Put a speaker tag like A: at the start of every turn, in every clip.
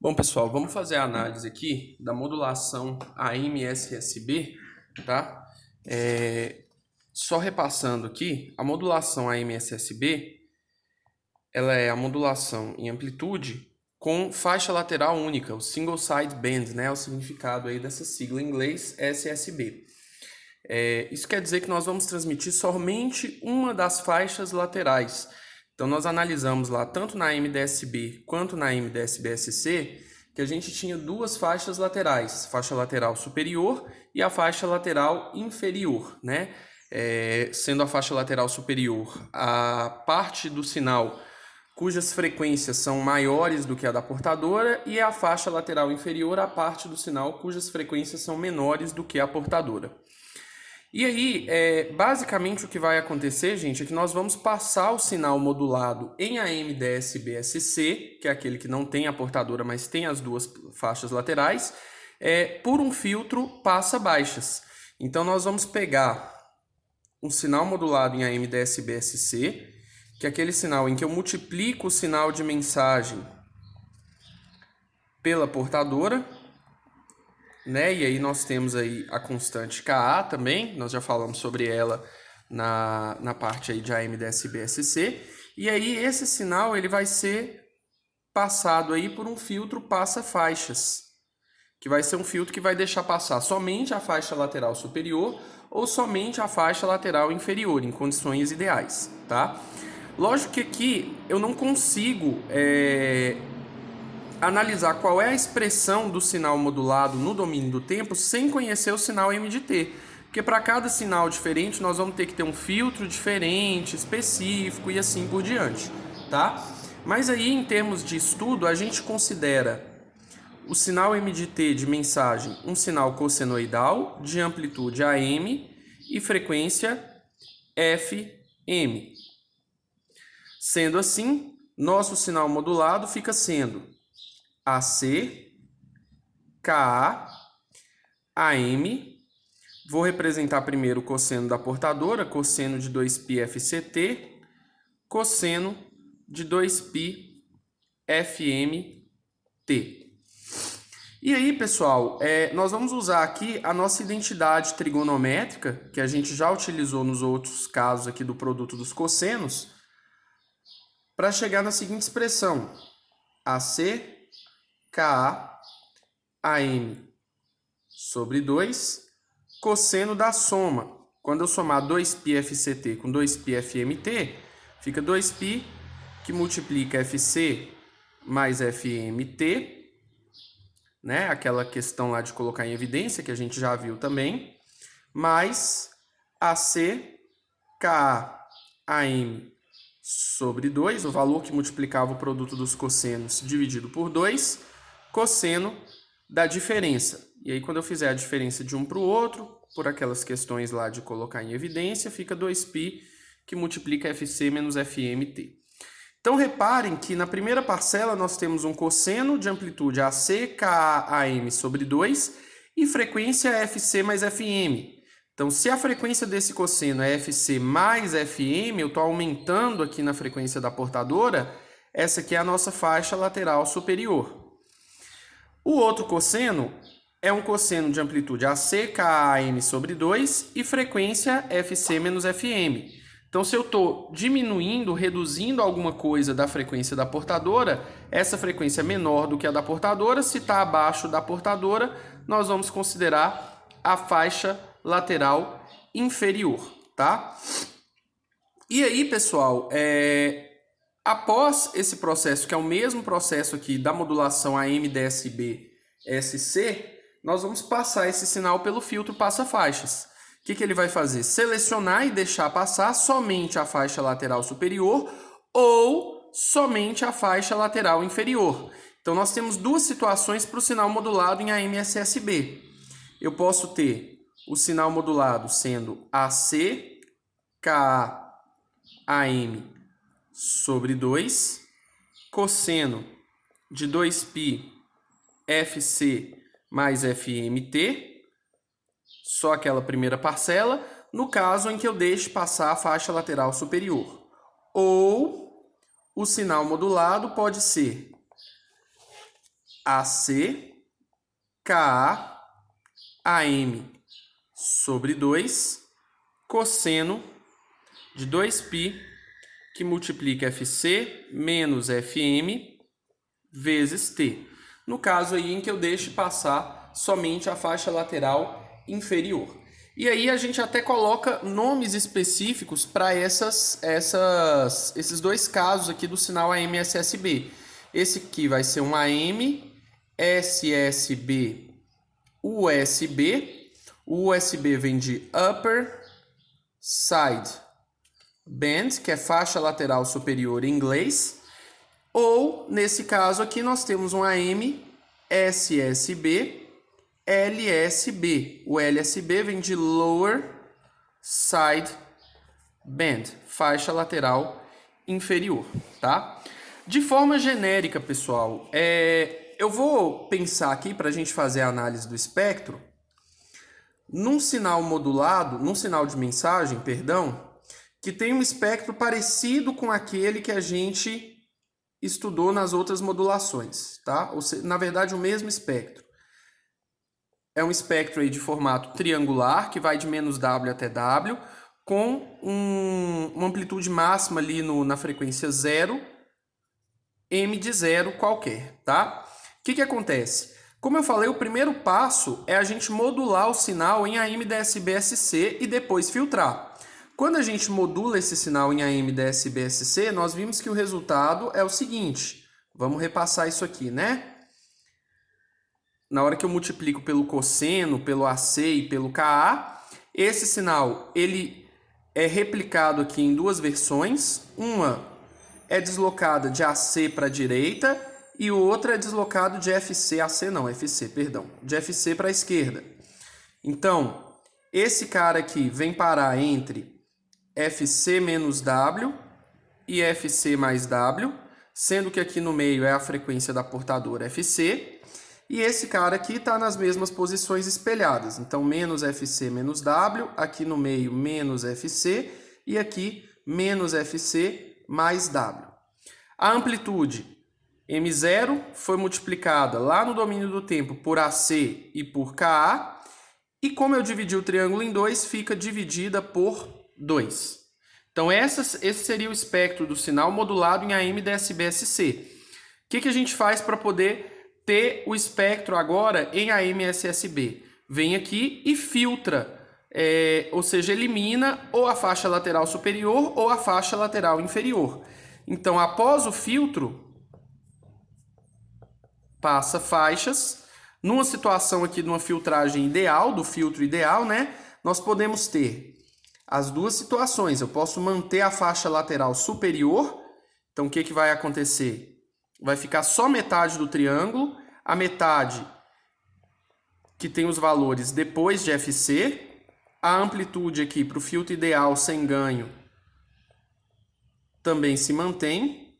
A: Bom, pessoal, vamos fazer a análise aqui da modulação AM/SSB, tá? Só repassando aqui, a modulação AM/SSB, ela é a modulação em amplitude com faixa lateral única, o Single Side Band, né? O significado aí dessa sigla em inglês, SSB. Isso quer dizer que nós vamos transmitir somente uma das faixas laterais. Então, nós analisamos lá, tanto na MDSB quanto na MDSB-SC, que a gente tinha duas faixas laterais, faixa lateral superior e a faixa lateral inferior, né? Sendo a faixa lateral superior a parte do sinal cujas frequências são maiores do que a da portadora, e a faixa lateral inferior a parte do sinal cujas frequências são menores do que a portadora. E aí, basicamente o que vai acontecer, gente, é que nós vamos passar o sinal modulado em AM/DSB-SC, que é aquele que não tem a portadora, mas tem as duas faixas laterais, por um filtro passa-baixas. Então, nós vamos pegar um sinal modulado em AM/DSB-SC, que é aquele sinal em que eu multiplico o sinal de mensagem pela portadora, né? E aí nós temos aí a constante Ka também, nós já falamos sobre ela na parte aí de AM/DSB-SC, e aí esse sinal ele vai ser passado aí por um filtro passa-faixas, que vai ser um filtro que vai deixar passar somente a faixa lateral superior ou somente a faixa lateral inferior, em condições ideais, tá? Lógico que aqui eu não consigo analisar qual é a expressão do sinal modulado no domínio do tempo sem conhecer o sinal M de T. Porque para cada sinal diferente nós vamos ter que ter um filtro diferente, específico e assim por diante, tá? Mas aí em termos de estudo a gente considera o sinal M de T de mensagem um sinal cossenoidal de amplitude AM e frequência FM. Sendo assim, nosso sinal modulado fica sendo AC, Ka, AM. Vou representar primeiro o cosseno da portadora, cosseno de 2π FCT, cosseno de 2π FMT. E aí, pessoal, nós vamos usar aqui a nossa identidade trigonométrica, que a gente já utilizou nos outros casos aqui do produto dos cossenos, para chegar na seguinte expressão: AC, Ka, AM sobre 2, cosseno da soma. Quando eu somar 2π FCT com 2π FMT, fica 2π que multiplica FC mais FMT, né? Aquela questão lá de colocar em evidência, que a gente já viu também, mais AC, Ka, AM sobre 2, o valor que multiplicava o produto dos cossenos dividido por 2, cosseno da diferença. E aí, quando eu fizer a diferença de um para o outro, por aquelas questões lá de colocar em evidência, fica 2π que multiplica FC menos FMT. Então, reparem que na primeira parcela nós temos um cosseno de amplitude AC, Ka, AM sobre 2 e frequência FC mais FM. Então, se a frequência desse cosseno é FC mais FM, eu estou aumentando aqui na frequência da portadora, essa aqui é a nossa faixa lateral superior. O outro cosseno é um cosseno de amplitude AC, Ka, AM sobre 2 e frequência FC menos FM. Então, se eu estou diminuindo, reduzindo alguma coisa da frequência da portadora, essa frequência é menor do que a da portadora. Se está abaixo da portadora, nós vamos considerar a faixa lateral inferior, tá? E aí, pessoal, após esse processo, que é o mesmo processo aqui da modulação AM/DSB-SC, nós vamos passar esse sinal pelo filtro passa-faixas. O que ele vai fazer? Selecionar e deixar passar somente a faixa lateral superior ou somente a faixa lateral inferior. Então, nós temos duas situações para o sinal modulado em AM/SSB. Eu posso ter o sinal modulado sendo AC, Ka, AM sobre 2, cosseno de 2π FC mais FMT, só aquela primeira parcela, no caso em que eu deixe passar a faixa lateral superior. Ou o sinal modulado pode ser AC, KA, AM sobre 2, cosseno de 2π, que multiplica FC menos FM vezes T. No caso aí em que eu deixe passar somente a faixa lateral inferior. E aí a gente até coloca nomes específicos para esses dois casos aqui do sinal AM-SSB. Esse aqui vai ser um AM-SSB USB. O USB vem de Upper Side Band, que é faixa lateral superior em inglês. Ou, nesse caso aqui, nós temos um AM-SSB LSB. O LSB vem de Lower Side Band, faixa lateral inferior, tá? De forma genérica, pessoal, eu vou pensar aqui para a gente fazer a análise do espectro. Num sinal modulado, num sinal de mensagem, perdão, que tem um espectro parecido com aquele que a gente estudou nas outras modulações, tá? Ou seja, na verdade, o mesmo espectro. É um espectro aí de formato triangular, que vai de -W até W, com uma amplitude máxima ali na frequência 0, M de 0 qualquer, tá? O que acontece? Como eu falei, o primeiro passo é a gente modular o sinal em AM-DSB-SC e depois filtrar. Quando a gente modula esse sinal em AM-DSB-SC, nós vimos que o resultado é o seguinte. Vamos repassar isso aqui, né? Na hora que eu multiplico pelo cosseno, pelo AC e pelo KA, esse sinal ele é replicado aqui em duas versões. Uma é deslocada de AC para a direita e outra é deslocado de FC de FC para a esquerda. Então, esse cara aqui vem parar entre FC menos W e FC mais W, sendo que aqui no meio é a frequência da portadora FC. E esse cara aqui está nas mesmas posições espelhadas. Então, menos FC menos W, aqui no meio menos FC e aqui menos FC mais W. A amplitude M0 foi multiplicada lá no domínio do tempo por AC e por KA. E como eu dividi o triângulo em dois, fica dividida por 2. Então, esse seria o espectro do sinal modulado em AM-DSB-SC. O que a gente faz para poder ter o espectro agora em AM-SSB? Vem aqui e filtra, ou seja, elimina ou a faixa lateral superior ou a faixa lateral inferior. Então, após o filtro, passa faixas. Numa situação aqui de uma filtragem ideal, do filtro ideal, né? Nós podemos ter as duas situações. Eu posso manter a faixa lateral superior. Então, o que vai acontecer? Vai ficar só metade do triângulo, a metade que tem os valores depois de FC, a amplitude aqui para o filtro ideal sem ganho também se mantém,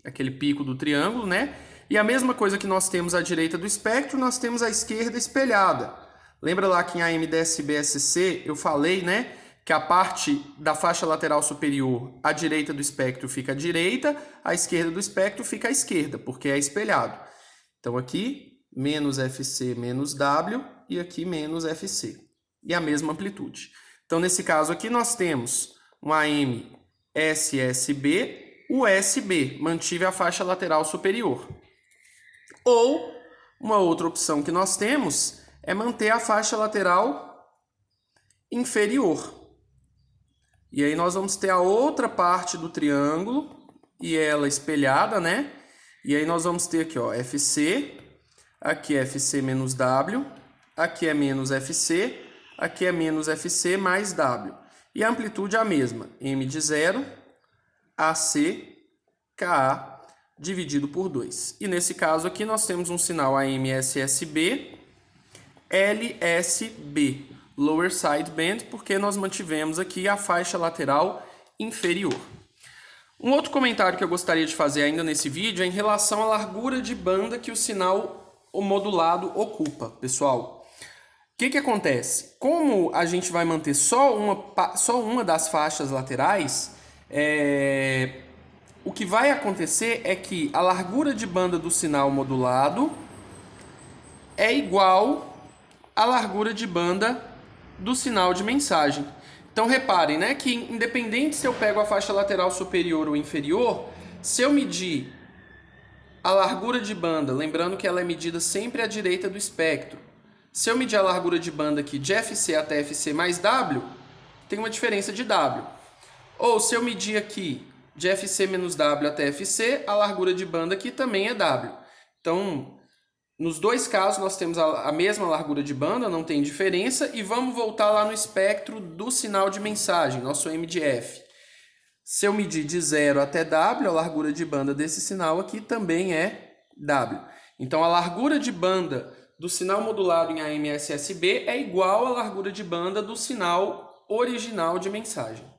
A: aquele pico do triângulo, né? E a mesma coisa que nós temos à direita do espectro, nós temos à esquerda espelhada. Lembra lá que em AM-DSB-SC eu falei, né, que a parte da faixa lateral superior à direita do espectro fica à direita, à esquerda do espectro fica à esquerda, porque é espelhado. Então aqui, menos FC menos W e aqui menos FC. E a mesma amplitude. Então nesse caso aqui nós temos um AM-SSB USB, mantive a faixa lateral superior. Ou, uma outra opção que nós temos é manter a faixa lateral inferior. E aí nós vamos ter a outra parte do triângulo e ela espelhada, né? E aí nós vamos ter aqui, ó, FC, aqui é FC menos W, aqui é menos FC, aqui é menos FC mais W. E a amplitude é a mesma, M de 0, AC, KA, dividido por 2. E nesse caso aqui nós temos um sinal AM-SSB, LSB, Lower Side Band, porque nós mantivemos aqui a faixa lateral inferior. Um outro comentário que eu gostaria de fazer ainda nesse vídeo é em relação à largura de banda que o sinal modulado ocupa, pessoal. O que acontece? Como a gente vai manter só uma das faixas laterais, o que vai acontecer é que a largura de banda do sinal modulado é igual à largura de banda do sinal de mensagem. Então reparem, né, que independente se eu pego a faixa lateral superior ou inferior, se eu medir a largura de banda, lembrando que ela é medida sempre à direita do espectro, se eu medir a largura de banda aqui de FC até FC mais W, tem uma diferença de W. Ou se eu medir aqui de FC menos W até FC, a largura de banda aqui também é W. Então, nos dois casos, nós temos a mesma largura de banda, não tem diferença. E vamos voltar lá no espectro do sinal de mensagem, nosso M de F. Se eu medir de 0 até W, a largura de banda desse sinal aqui também é W. Então, a largura de banda do sinal modulado em AM/SSB é igual à largura de banda do sinal original de mensagem.